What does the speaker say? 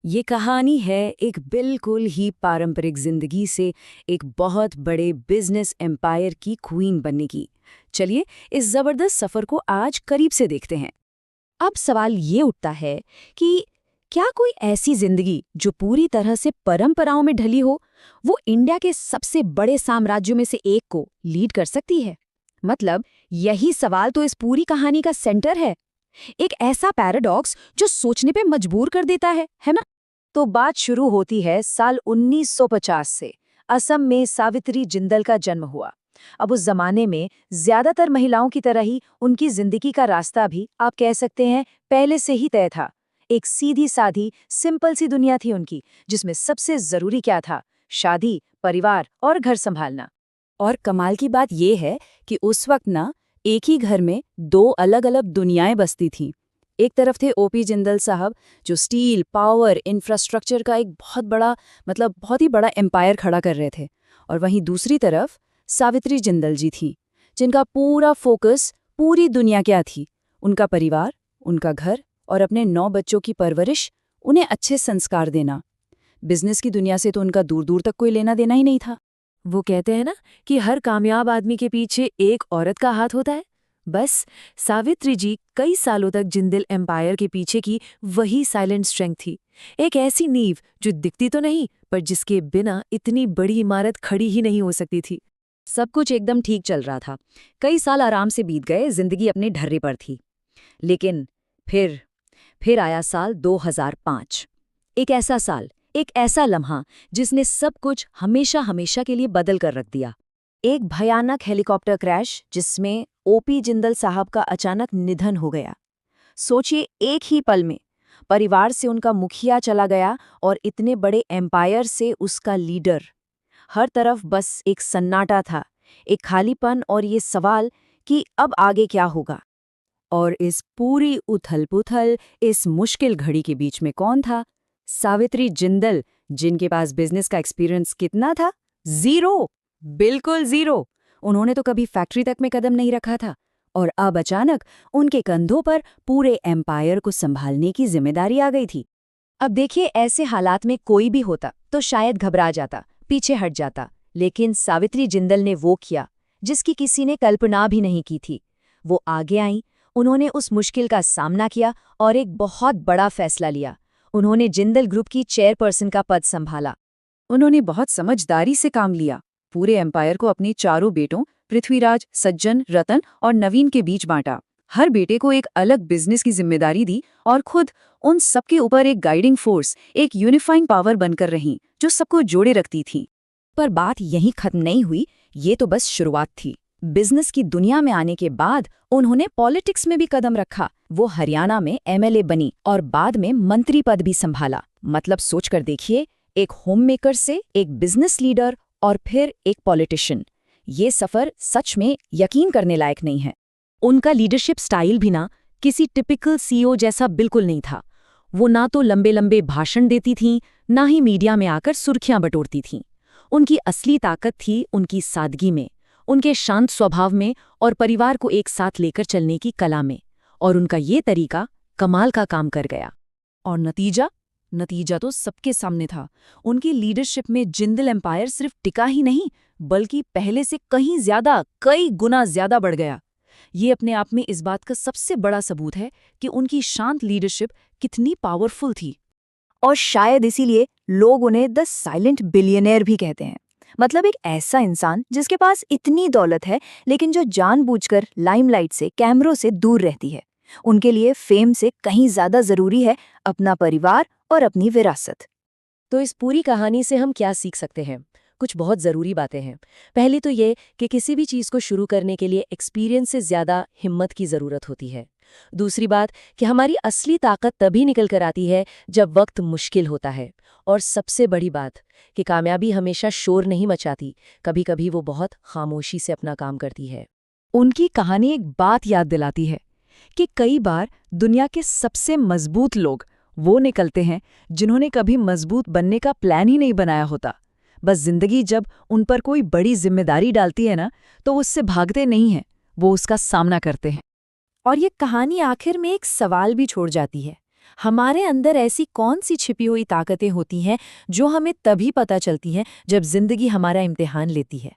ये कहानी है एक बिल्कुल ही पारंपरिक जिंदगी से एक बहुत बड़े बिजनेस एम्पायर की क्वीन बनने की। चलिए इस जबरदस्त सफर को आज करीब से देखते हैं। अब सवाल ये उठता है कि क्या कोई ऐसी जिंदगी जो पूरी तरह से परंपराओं में ढली हो, वो इंडिया के सबसे बड़े साम्राज्यों में से एक को लीड कर सकती है? मतलब यही सवाल तो इस पूरी कहानी का सेंटर है। एक ऐसा पैराडॉक्स जो सोचने पे मजबूर कर देता है ना? तो बात शुरू होती है साल 1950 से। असम में सावित्री जिंदल का जन्म हुआ। अब उस जमाने में ज्यादातर महिलाओं की तरह ही उनकी जिंदगी का रास्ता भी आप कह सकते हैं पहले से ही तय था। एक सीधी साधी सिंपल सी दुनिया थी उनकी, जिसमें सबसे जरूरी क्या था? शादी, परिवार और घर संभालना। और कमाल की बात यह है कि उस वक्त ना एक ही घर में दो अलग अलग दुनियाएं बसती थीं। एक तरफ थे ओपी जिंदल साहब, जो स्टील, पावर, इंफ्रास्ट्रक्चर का एक बहुत ही बड़ा एम्पायर खड़ा कर रहे थे। और वहीं दूसरी तरफ सावित्री जिंदल जी थीं, जिनका पूरा फोकस पूरी दुनिया क्या थी? उनका परिवार, उनका घर और अपने 9 बच्चों की परवरिश, उन्हें अच्छे संस्कार देना। बिजनेस की दुनिया से तो उनका दूर दूर तक कोई लेना देना ही नहीं था। वो कहते हैं ना कि हर कामयाब आदमी के पीछे एक औरत का हाथ होता है। बस सावित्री जी कई सालों तक जिंदल एम्पायर के पीछे की वही साइलेंट स्ट्रेंथ थी। एक ऐसी नींव जो दिखती तो नहीं, पर जिसके बिना इतनी बड़ी इमारत खड़ी ही नहीं हो सकती थी। सब कुछ एकदम ठीक चल रहा था। कई साल आराम से बीत गए, जिंदगी अपने ढर्रे पर थी। लेकिन फिर आया साल 2005। एक ऐसा साल, एक ऐसा लम्हा जिसने सब कुछ हमेशा हमेशा के लिए बदल कर रख दिया। एक भयानक हेलीकॉप्टर क्रैश जिसमें ओपी जिंदल साहब का अचानक निधन हो गया। सोचिए, एक ही पल में परिवार से उनका मुखिया चला गया और इतने बड़े एम्पायर से उसका लीडर। हर तरफ बस एक सन्नाटा था, एक खालीपन और ये सवाल कि अब आगे क्या होगा। और इस पूरी उथल-पुथल, इस मुश्किल घड़ी के बीच में कौन था? सावित्री जिंदल, जिनके पास बिजनेस का एक्सपीरियंस कितना था? ज़ीरो, बिल्कुल ज़ीरो। उन्होंने तो कभी फैक्ट्री तक में कदम नहीं रखा था। और अब अचानक उनके कंधों पर पूरे एम्पायर को संभालने की जिम्मेदारी आ गई थी। अब देखिए, ऐसे हालात में कोई भी होता तो शायद घबरा जाता, पीछे हट जाता। लेकिन सावित्री जिंदल ने वो किया जिसकी किसी ने कल्पना भी नहीं की थी। वो आगे आईं, उन्होंने उस मुश्किल का सामना किया और एक बहुत बड़ा फैसला लिया। उन्होंने जिंदल ग्रुप की चेयरपर्सन का पद संभाला। उन्होंने बहुत समझदारी से काम लिया। पूरे एम्पायर को अपने चारों बेटों पृथ्वीराज, सज्जन, रतन और नवीन के बीच बांटा। हर बेटे को एक अलग बिजनेस की जिम्मेदारी दी और खुद उन सबके ऊपर एक गाइडिंग फोर्स, एक यूनिफाइंग पावर बनकर रहीं, जो सबको जोड़े रखती थी। पर बात यहीं खत्म नहीं हुई, ये तो बस शुरुआत थी। बिजनेस की दुनिया में आने के बाद उन्होंने पॉलिटिक्स में भी कदम रखा। वो हरियाणा में एमएलए बनी और बाद में मंत्री पद भी संभाला। मतलब सोचकर देखिए, एक होममेकर से एक बिजनेस लीडर और फिर एक पॉलिटिशियन। ये सफर सच में यकीन करने लायक नहीं है। उनका लीडरशिप स्टाइल भी ना किसी टिपिकल सीईओ जैसा बिल्कुल नहीं था। वो ना तो लंबे लंबे भाषण देती थीं, ना ही मीडिया में आकर सुर्खियां बटोरती थीं। उनकी असली ताकत थी उनकी सादगी में, उनके शांत स्वभाव में और परिवार को एक साथ लेकर चलने की कला में। और उनका ये तरीका कमाल का काम कर गया। और नतीजा तो सबके सामने था। उनकी लीडरशिप में जिंदल एम्पायर सिर्फ टिका ही नहीं, बल्कि पहले से कई गुना ज्यादा बढ़ गया। ये अपने आप में इस बात का सबसे बड़ा सबूत है कि उनकी शांत लीडरशिप कितनी पावरफुल थी। और शायद इसीलिए लोग उन्हें द साइलेंट बिलियनेयर भी कहते हैं। मतलब एक ऐसा इंसान जिसके पास इतनी दौलत है, लेकिन जो जानबूझकर लाइमलाइट से, कैमरों से दूर रहती है। उनके लिए फेम से कहीं ज्यादा जरूरी है अपना परिवार और अपनी विरासत। तो इस पूरी कहानी से हम क्या सीख सकते हैं? कुछ बहुत ज़रूरी बातें हैं। पहली तो ये कि किसी भी चीज़ को शुरू करने के लिए एक्सपीरियंस से ज़्यादा हिम्मत की ज़रूरत होती है। दूसरी बात कि हमारी असली ताकत तभी निकल कर आती है जब वक्त मुश्किल होता है। और सबसे बड़ी बात कि कामयाबी हमेशा शोर नहीं मचाती, कभी कभी वो बहुत खामोशी से अपना काम करती है। उनकी कहानी एक बात याद दिलाती है कि कई बार दुनिया के सबसे मजबूत लोग वो निकलते हैं जिन्होंने कभी मजबूत बनने का प्लान ही नहीं बनाया होता। बस जिंदगी जब उन पर कोई बड़ी जिम्मेदारी डालती है ना, तो उससे भागते नहीं हैं, वो उसका सामना करते हैं। और ये कहानी आखिर में एक सवाल भी छोड़ जाती है। हमारे अंदर ऐसी कौन सी छिपी हुई ताकतें होती हैं जो हमें तभी पता चलती हैं जब जिंदगी हमारा इम्तिहान लेती है।